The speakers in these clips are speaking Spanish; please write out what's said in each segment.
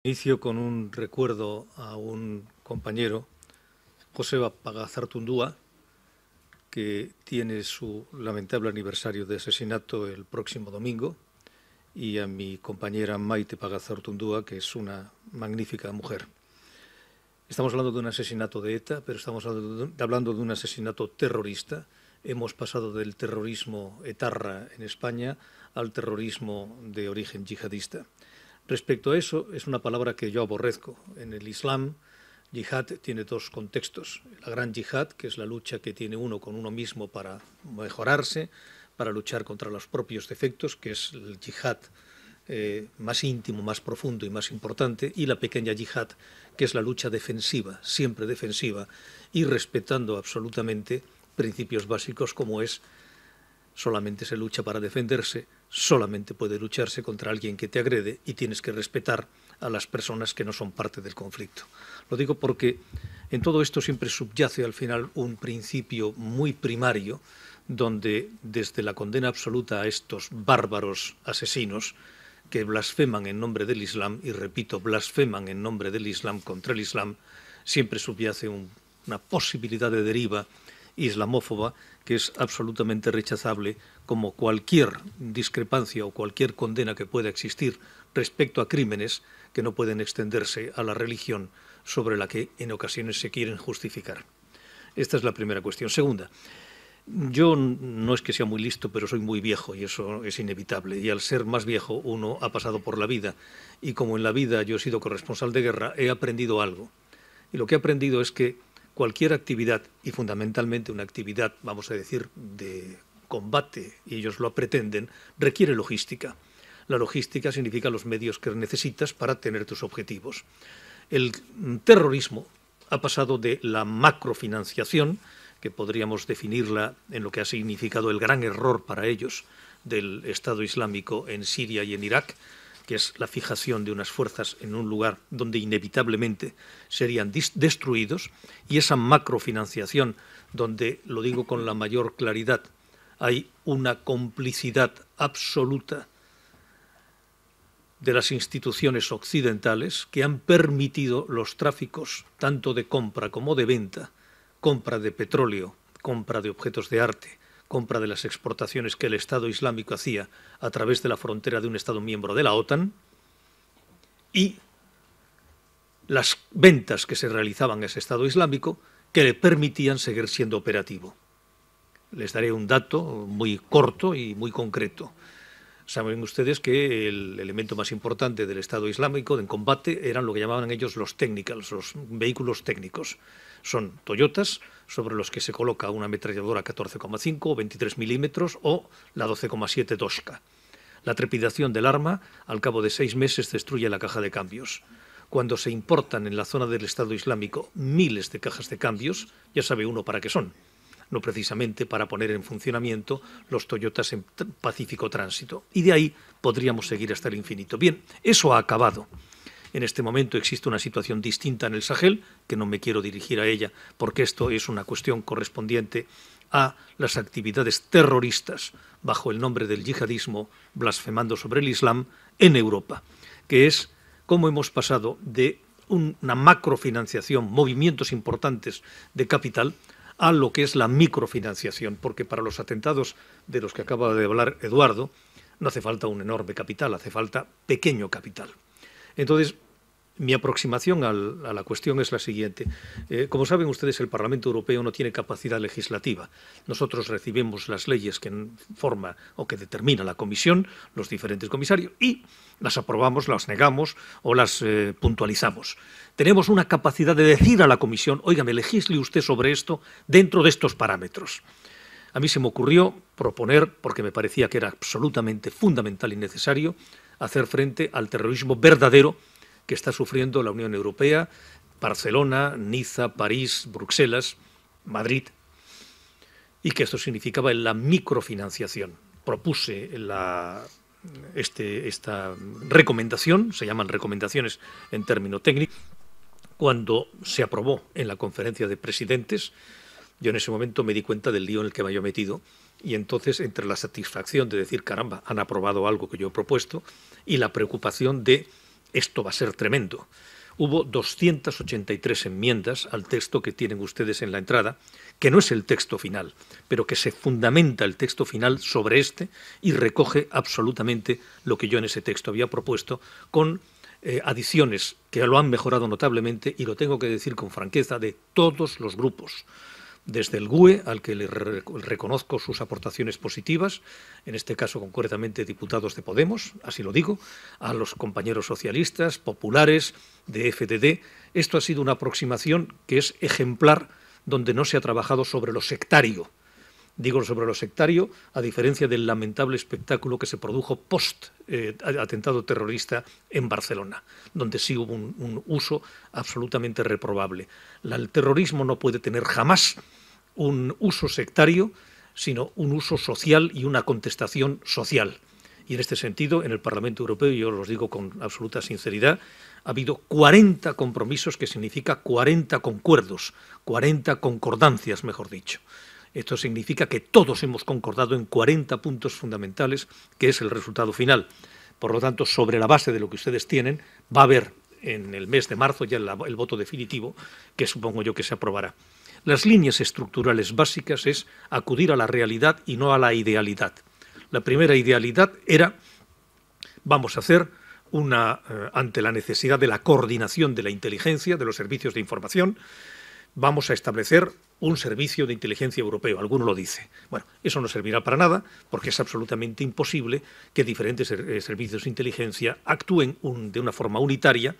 Inicio con un recuerdo a un compañero, Joseba Pagazartundúa, que tiene su lamentable aniversario de asesinato el próximo domingo, y a mi compañera Maite Pagazartundúa, que es una magnífica mujer. Estamos hablando de un asesinato de ETA, pero estamos hablando de un asesinato terrorista. Hemos pasado del terrorismo etarra en España al terrorismo de origen yihadista. Respecto a eso, es una palabra que yo aborrezco. En el Islam, yihad tiene dos contextos. La gran yihad, que es la lucha que tiene uno con uno mismo para mejorarse, para luchar contra los propios defectos, que es el yihad más íntimo, más profundo y más importante, y la pequeña yihad, que es la lucha defensiva, siempre defensiva, y respetando absolutamente principios básicos como es: solamente se lucha para defenderse, solamente puede lucharse contra alguien que te agrede y tienes que respetar a las personas que no son parte del conflicto. Lo digo porque en todo esto siempre subyace al final un principio muy primario, donde desde la condena absoluta a estos bárbaros asesinos que blasfeman en nombre del Islam, y repito, blasfeman en nombre del Islam contra el Islam, siempre subyace una posibilidad de deriva islamófoba que es absolutamente rechazable, como cualquier discrepancia o cualquier condena que pueda existir respecto a crímenes que no pueden extenderse a la religión sobre la que en ocasiones se quieren justificar. Esta es la primera cuestión. Segunda, yo no es que sea muy listo, pero soy muy viejo y eso es inevitable. Y al ser más viejo uno ha pasado por la vida. Y como en la vida yo he sido corresponsal de guerra, he aprendido algo. Y lo que he aprendido es que cualquier actividad, y fundamentalmente una actividad, vamos a decir, de combate, y ellos lo pretenden, requiere logística. La logística significa los medios que necesitas para tener tus objetivos. El terrorismo ha pasado de la macrofinanciación, que podríamos definirla en lo que ha significado el gran error para ellos del Estado Islámico en Siria y en Irak, que es la fijación de unas fuerzas en un lugar donde inevitablemente serían destruidos, y esa macrofinanciación donde, lo digo con la mayor claridad, hay una complicidad absoluta de las instituciones occidentales que han permitido los tráficos tanto de compra como de venta, compra de petróleo, compra de objetos de arte, compra de las exportaciones que el Estado Islámico hacía a través de la frontera de un Estado miembro de la OTAN, y las ventas que se realizaban a ese Estado Islámico que le permitían seguir siendo operativo. Les daré un dato muy corto y muy concreto. Saben ustedes que el elemento más importante del Estado Islámico en combate eran lo que llamaban ellos los technicals, los vehículos técnicos. Son Toyotas, sobre los que se coloca una ametralladora 14,5 o 23 milímetros o la 12,7 Doshka. La trepidación del arma, al cabo de 6 meses, destruye la caja de cambios. Cuando se importan en la zona del Estado Islámico miles de cajas de cambios, ya sabe uno para qué son. No precisamente para poner en funcionamiento los Toyotas en pacífico tránsito. Y de ahí podríamos seguir hasta el infinito. Bien, eso ha acabado. En este momento existe una situación distinta en el Sahel, que no me quiero dirigir a ella, porque esto es una cuestión correspondiente a las actividades terroristas bajo el nombre del yihadismo, blasfemando sobre el Islam, en Europa, que es cómo hemos pasado de una macrofinanciación, movimientos importantes de capital, a lo que es la microfinanciación, porque para los atentados de los que acaba de hablar Eduardo no hace falta un enorme capital, hace falta pequeño capital. Entonces, mi aproximación a la cuestión es la siguiente. Como saben ustedes, el Parlamento Europeo no tiene capacidad legislativa. Nosotros recibimos las leyes que forma o que determina la Comisión, los diferentes comisarios, y las aprobamos, las negamos o las puntualizamos. Tenemos una capacidad de decir a la Comisión: óigame, legisle usted sobre esto dentro de estos parámetros. A mí se me ocurrió proponer, porque me parecía que era absolutamente fundamental y necesario, hacer frente al terrorismo verdadero que está sufriendo la Unión Europea, Barcelona, Niza, París, Bruselas, Madrid, y que esto significaba la microfinanciación. Propuse esta recomendación, se llaman recomendaciones en término técnico, cuando se aprobó en la conferencia de presidentes. Yo en ese momento me di cuenta del lío en el que me había metido, y entonces, entre la satisfacción de decir, caramba, han aprobado algo que yo he propuesto, y la preocupación de esto va a ser tremendo. Hubo 283 enmiendas al texto que tienen ustedes en la entrada, que no es el texto final, pero que se fundamenta el texto final sobre este y recoge absolutamente lo que yo en ese texto había propuesto, con adiciones que lo han mejorado notablemente, y lo tengo que decir con franqueza, de todos los grupos. Desde el GUE, al que le reconozco sus aportaciones positivas, en este caso concretamente diputados de Podemos, así lo digo, a los compañeros socialistas, populares, de FDD. Esto ha sido una aproximación que es ejemplar, donde no se ha trabajado sobre lo sectario. Digo sobre lo sectario, a diferencia del lamentable espectáculo que se produjo post-atentado terrorista en Barcelona, donde sí hubo un uso absolutamente reprobable. El terrorismo no puede tener jamás un uso sectario, sino un uso social y una contestación social. Y en este sentido, en el Parlamento Europeo, y yo os digo con absoluta sinceridad, ha habido 40 compromisos, que significa 40 concuerdos, 40 concordancias, mejor dicho. Esto significa que todos hemos concordado en 40 puntos fundamentales, que es el resultado final. Por lo tanto, sobre la base de lo que ustedes tienen, va a haber en el mes de marzo ya el voto definitivo, que supongo yo que se aprobará. Las líneas estructurales básicas es acudir a la realidad y no a la idealidad. La primera idealidad era, vamos a hacer ante la necesidad de la coordinación de la inteligencia, de los servicios de información, vamos a establecer un servicio de inteligencia europeo. Alguno lo dice. Bueno, eso no servirá para nada, porque es absolutamente imposible que diferentes servicios de inteligencia actúen de una forma unitaria,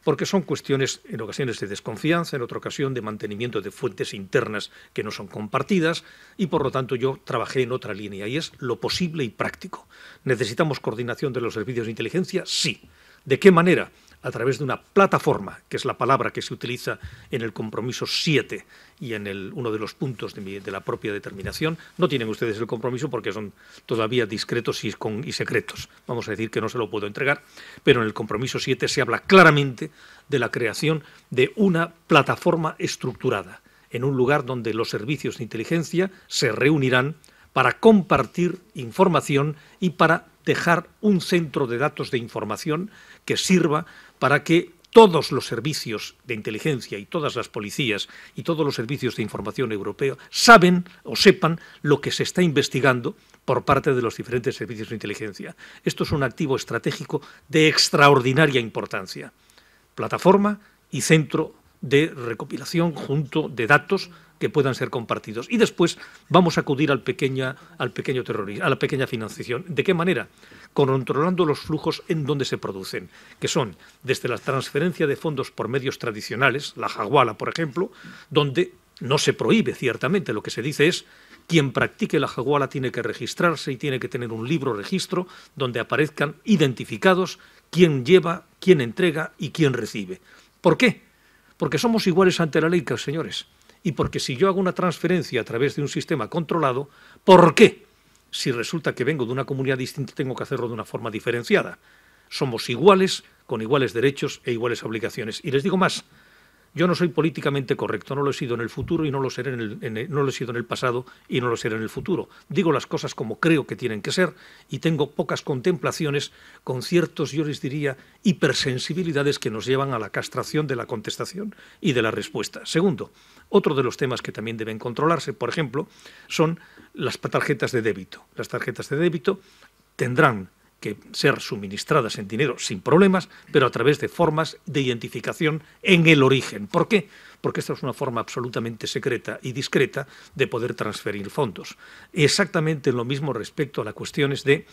porque son cuestiones en ocasiones de desconfianza, en otra ocasión de mantenimiento de fuentes internas que no son compartidas, y por lo tanto yo trabajé en otra línea, y es lo posible y práctico. ¿Necesitamos coordinación de los servicios de inteligencia? Sí. ¿De qué manera? A través de una plataforma, que es la palabra que se utiliza en el compromiso 7 y en uno de los puntos de la propia determinación. No tienen ustedes el compromiso porque son todavía discretos y secretos. Vamos a decir que no se lo puedo entregar, pero en el compromiso 7 se habla claramente de la creación de una plataforma estructurada, en un lugar donde los servicios de inteligencia se reunirán para compartir información y para dejar un centro de datos de información que sirva para que todos los servicios de inteligencia y todas las policías y todos los servicios de información europeos sepan lo que se está investigando por parte de los diferentes servicios de inteligencia. Esto es un activo estratégico de extraordinaria importancia. Plataforma y centro de recopilación junto de datos que puedan ser compartidos. Y después vamos a acudir al pequeño terrorismo, a la pequeña financiación. ¿De qué manera? Controlando los flujos en donde se producen, que son desde la transferencia de fondos por medios tradicionales, la hawala, por ejemplo, donde no se prohíbe ciertamente, lo que se dice es quien practique la hawala tiene que registrarse y tiene que tener un libro registro donde aparezcan identificados quién lleva, quién entrega y quién recibe. ¿Por qué? Porque somos iguales ante la ley, señores. Y porque si yo hago una transferencia a través de un sistema controlado, ¿por qué? Si resulta que vengo de una comunidad distinta, tengo que hacerlo de una forma diferenciada. Somos iguales, con iguales derechos e iguales obligaciones. Y les digo más, yo no soy políticamente correcto, no lo he sido en el futuro y no lo seré no lo he sido en el pasado y no lo seré en el futuro. Digo las cosas como creo que tienen que ser y tengo pocas contemplaciones con ciertos, yo les diría, hipersensibilidades que nos llevan a la castración de la contestación y de la respuesta. Segundo, otro de los temas que también deben controlarse, por ejemplo, son las tarjetas de débito. Las tarjetas de débito tendrán que ser suministradas en dinero sin problemas, pero a través de formas de identificación en el origen. ¿Por qué? Porque esta es una forma absolutamente secreta y discreta de poder transferir fondos. Exactamente lo mismo respecto a las cuestiones de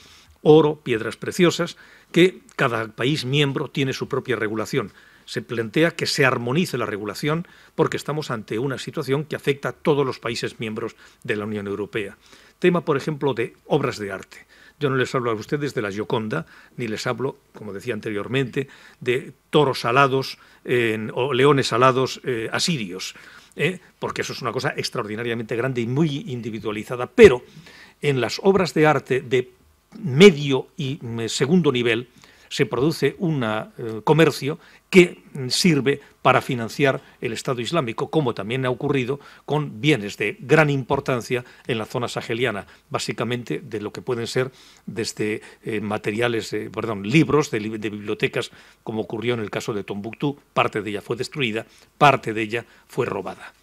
oro, piedras preciosas, que cada país miembro tiene su propia regulación. Se plantea que se armonice la regulación porque estamos ante una situación que afecta a todos los países miembros de la Unión Europea. Tema, por ejemplo, de obras de arte. Yo no les hablo a ustedes de la Gioconda, ni les hablo, como decía anteriormente, de toros alados o leones alados asirios, porque eso es una cosa extraordinariamente grande y muy individualizada. Pero en las obras de arte de medio y segundo nivel, se produce un comercio que sirve para financiar el Estado Islámico, como también ha ocurrido con bienes de gran importancia en la zona saheliana, básicamente de lo que pueden ser desde libros de bibliotecas, como ocurrió en el caso de Tombuctú. Parte de ella fue destruida, parte de ella fue robada.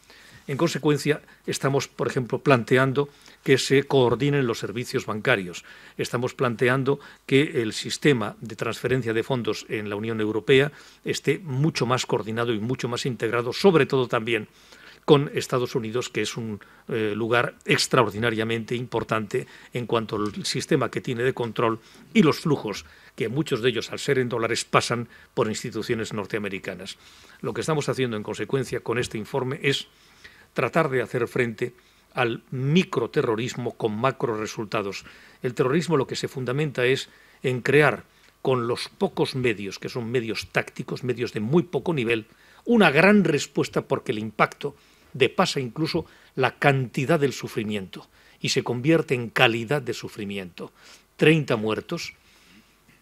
En consecuencia, estamos, por ejemplo, planteando que se coordinen los servicios bancarios. Estamos planteando que el sistema de transferencia de fondos en la Unión Europea esté mucho más coordinado y mucho más integrado, sobre todo también con Estados Unidos, que es un lugar extraordinariamente importante en cuanto al sistema que tiene de control y los flujos, que muchos de ellos, al ser en dólares, pasan por instituciones norteamericanas. Lo que estamos haciendo, en consecuencia, con este informe es tratar de hacer frente al microterrorismo con macro resultados. El terrorismo lo que se fundamenta es en crear con los pocos medios, que son medios tácticos, medios de muy poco nivel, una gran respuesta, porque el impacto depasa incluso la cantidad del sufrimiento y se convierte en calidad de sufrimiento. 30 muertos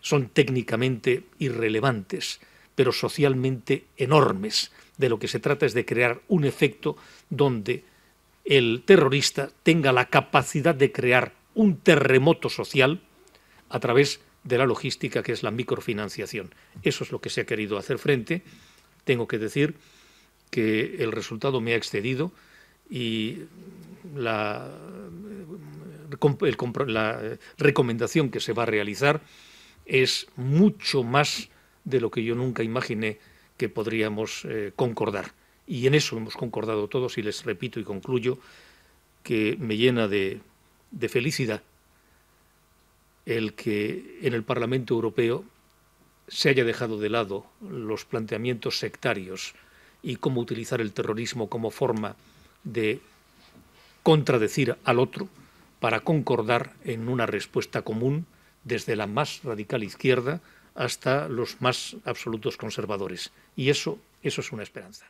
son técnicamente irrelevantes, pero socialmente enormes. De lo que se trata es de crear un efecto donde el terrorista tenga la capacidad de crear un terremoto social a través de la logística, que es la microfinanciación. Eso es lo que se ha querido hacer frente. Tengo que decir que el resultado me ha excedido y la recomendación que se va a realizar es mucho más de lo que yo nunca imaginé que podríamos concordar. Y en eso hemos concordado todos, y les repito y concluyo que me llena de felicidad el que en el Parlamento Europeo se haya dejado de lado los planteamientos sectarios y cómo utilizar el terrorismo como forma de contradecir al otro para concordar en una respuesta común, desde la más radical izquierda hasta los más absolutos conservadores. Y eso es una esperanza.